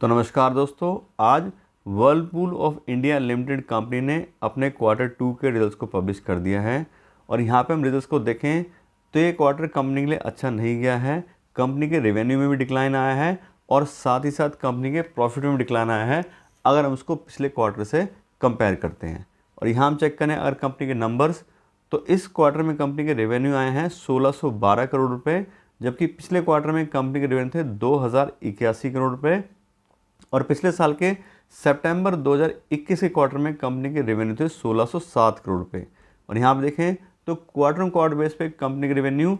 तो नमस्कार दोस्तों, आज Whirlpool of India limited company ने अपने Q2 के रिजल्ट्स को पब्लिश कर दिया है। और यहाँ पे हम रिजल्ट्स को देखें तो ये क्वार्टर कंपनी के लिए अच्छा नहीं गया है। कंपनी के रेवेन्यू में भी डिक्लाइन आया है और साथ ही साथ कंपनी के प्रॉफिट में भी डिक्लाइन आया है अगर हम उसको पिछले क्वार्टर से कंपेयर करते हैं। और यहाँ हम चेक करें अगर कंपनी के नंबर्स, तो इस क्वार्टर में कंपनी के रेवेन्यू आए हैं 1612 करोड़ रुपये, जबकि पिछले क्वार्टर में कंपनी के रेवेन्यू थे 2081 करोड़ रुपये। और पिछले साल के सितंबर 2021 के क्वार्टर में कंपनी के रेवेन्यू थे 1607 करोड़ रुपये। और यहाँ आप देखें तो क्वार्टर ऑन क्वार्टर बेस पे कंपनी के रेवेन्यू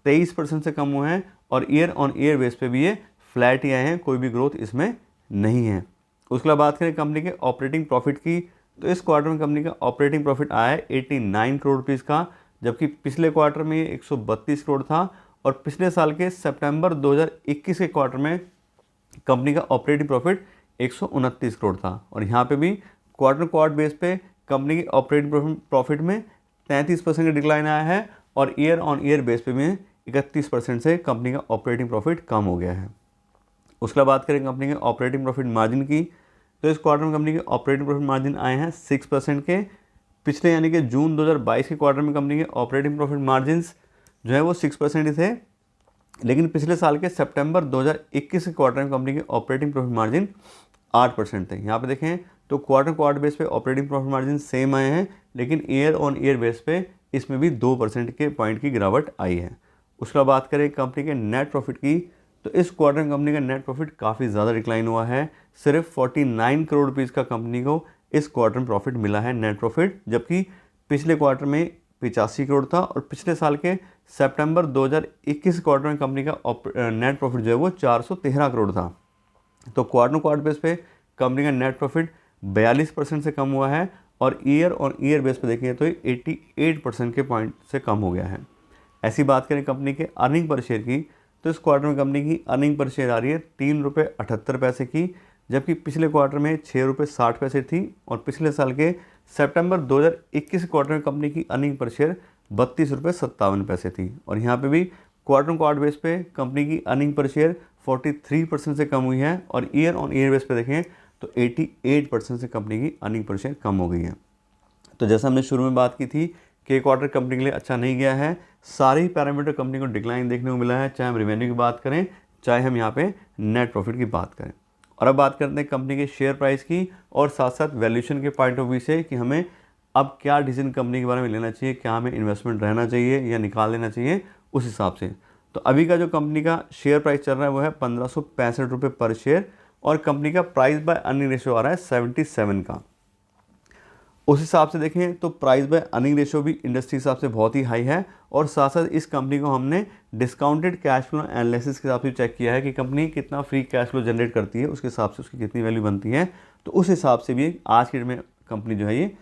23% से कम हुए हैं और ईयर ऑन ईयर बेस पे भी ये फ्लैट ही आए हैं, कोई भी ग्रोथ इसमें नहीं है। उसके बाद बात करें कंपनी के ऑपरेटिंग प्रॉफिट की, तो इस क्वार्टर में कंपनी का ऑपरेटिंग प्रॉफिट आया है 89 करोड़ रुपीज़ का, जबकि पिछले क्वार्टर में ये 132 करोड़ था। और पिछले साल के सितंबर 2021 के क्वार्टर में कंपनी का ऑपरेटिंग प्रॉफिट 129 करोड़ था। और यहाँ पे भी क्वार्टर बेस पे कंपनी की ऑपरेटिंग प्रॉफिट में 33% का डिक्लाइन आया है और ईयर ऑन ईयर बेस पे में 31% से कंपनी का ऑपरेटिंग प्रॉफिट कम हो गया है। उसके बाद बात करें कंपनी के ऑपरेटिंग प्रॉफिट मार्जिन की, तो इस क्वार्टर में कंपनी के ऑपरेटिंग प्रॉफिट मार्जिन आए हैं 6% के। पिछले यानी कि जून 2022 के क्वार्टर में कंपनी के ऑपरेटिंग प्रॉफिट मार्जिन जो है वो 6% ही थे, लेकिन पिछले साल के सितंबर 2021 के क्वार्टर में कंपनी के ऑपरेटिंग प्रॉफिट मार्जिन 8% थे। यहाँ पे देखें तो क्वार्टर बेस पे ऑपरेटिंग प्रॉफिट मार्जिन सेम आए हैं, लेकिन ईयर ऑन ईयर बेस पे इसमें भी 2% के पॉइंट की गिरावट आई है। उसके बाद बात करें कंपनी के नेट प्रॉफिट की, तो इस क्वार्टर में कंपनी का नेट प्रॉफिट काफ़ी ज़्यादा डिक्लाइन हुआ है। सिर्फ 49 करोड़ रुपीज़ का कंपनी को इस क्वार्टर में प्रॉफिट मिला है नेट प्रॉफिट, जबकि पिछले क्वार्टर में 85 करोड़ था और पिछले साल के सितंबर 2021 क्वार्टर में कंपनी का नेट प्रॉफिट जो है वो 413 करोड़ था। तो क्वार्टर बेस पे कंपनी का नेट प्रॉफिट 42% से कम हुआ है और ईयर ऑन ईयर बेस पे देखेंगे तो 88% के पॉइंट से कम हो गया है। ऐसी बात करें कंपनी के अर्निंग पर शेयर की, तो इस क्वार्टर में कंपनी की अर्निंग पर शेयर आ रही है 3 रुपये 78 पैसे की, जबकि पिछले क्वार्टर में 6 रुपये 60 पैसे थी। और पिछले साल के सितंबर 2021 क्वार्टर में कंपनी की अर्निंग पर शेयर 32 रुपये 57 पैसे थी। और यहाँ पे भी क्वार्टर बेस पे कंपनी की अर्निंग पर शेयर 43% से कम हुई है और ईयर ऑन ईयर बेस पे देखें तो 88% से कंपनी की अर्निंग पर शेयर कम हो गई है। तो जैसा हमने शुरू में बात की थी कि क्वार्टर कंपनी के लिए अच्छा नहीं गया है, सारे ही पैरामीटर कंपनी को डिक्लाइन देखने को मिला है, चाहे हम रेवेन्यू की बात करें चाहे हम यहाँ पे नेट प्रॉफिट की बात करें। और अब बात करते हैं कंपनी के शेयर प्राइस की और साथ साथ वैल्यूएशन के पॉइंट ऑफ व्यू से कि हमें अब क्या डिसीजन कंपनी के बारे में लेना चाहिए, क्या हमें इन्वेस्टमेंट रहना चाहिए या निकाल लेना चाहिए, उस हिसाब से। तो अभी का जो कंपनी का शेयर प्राइस चल रहा है वो है 1565 रुपये पर शेयर और कंपनी का प्राइस बाय अर्निंग रेशियो आ रहा है 77 का। उस हिसाब से देखें तो प्राइस बाय अर्निंग रेशियो भी इंडस्ट्री हिसाब से बहुत ही हाई है। और साथ साथ इस कंपनी को हमने डिस्काउंटेड कैश फ्लो एनालिसिस के हिसाब से चेक किया है कि कंपनी कितना फ्री कैश फ्लो जनरेट करती है, उसके हिसाब से उसकी कितनी वैल्यू बनती है। तो उस हिसाब से भी आज के डेट में कंपनी जो है ये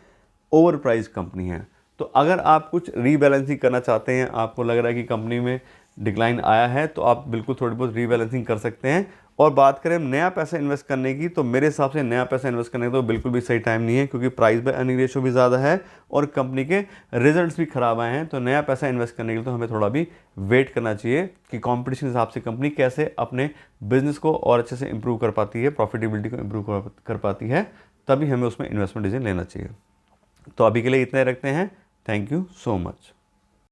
ओवर प्राइस कंपनी है। तो अगर आप कुछ रीबैलेंसिंग करना चाहते हैं, आपको लग रहा है कि कंपनी में डिक्लाइन आया है, तो आप बिल्कुल थोड़ी बहुत रीबैलेंसिंग कर सकते हैं। और बात करें नया पैसा इन्वेस्ट करने की, तो मेरे हिसाब से नया पैसा इन्वेस्ट करने का तो बिल्कुल भी सही टाइम नहीं है, क्योंकि प्राइस बाय अर्निंग रेशियो भी ज़्यादा है और कंपनी के रिजल्ट्स भी ख़राब आए हैं। तो नया पैसा इन्वेस्ट करने के लिए तो हमें थोड़ा भी वेट करना चाहिए कि कंपटीशन के हिसाब से कंपनी कैसे अपने बिजनेस को और अच्छे से इंप्रूव कर पाती है, प्रॉफिटेबिलिटी को इंप्रूव कर पाती है, तभी हमें उसमें इन्वेस्टमेंट डिसीजन लेना चाहिए। तो अभी के लिए इतना ही रखते हैं। Thank you so much.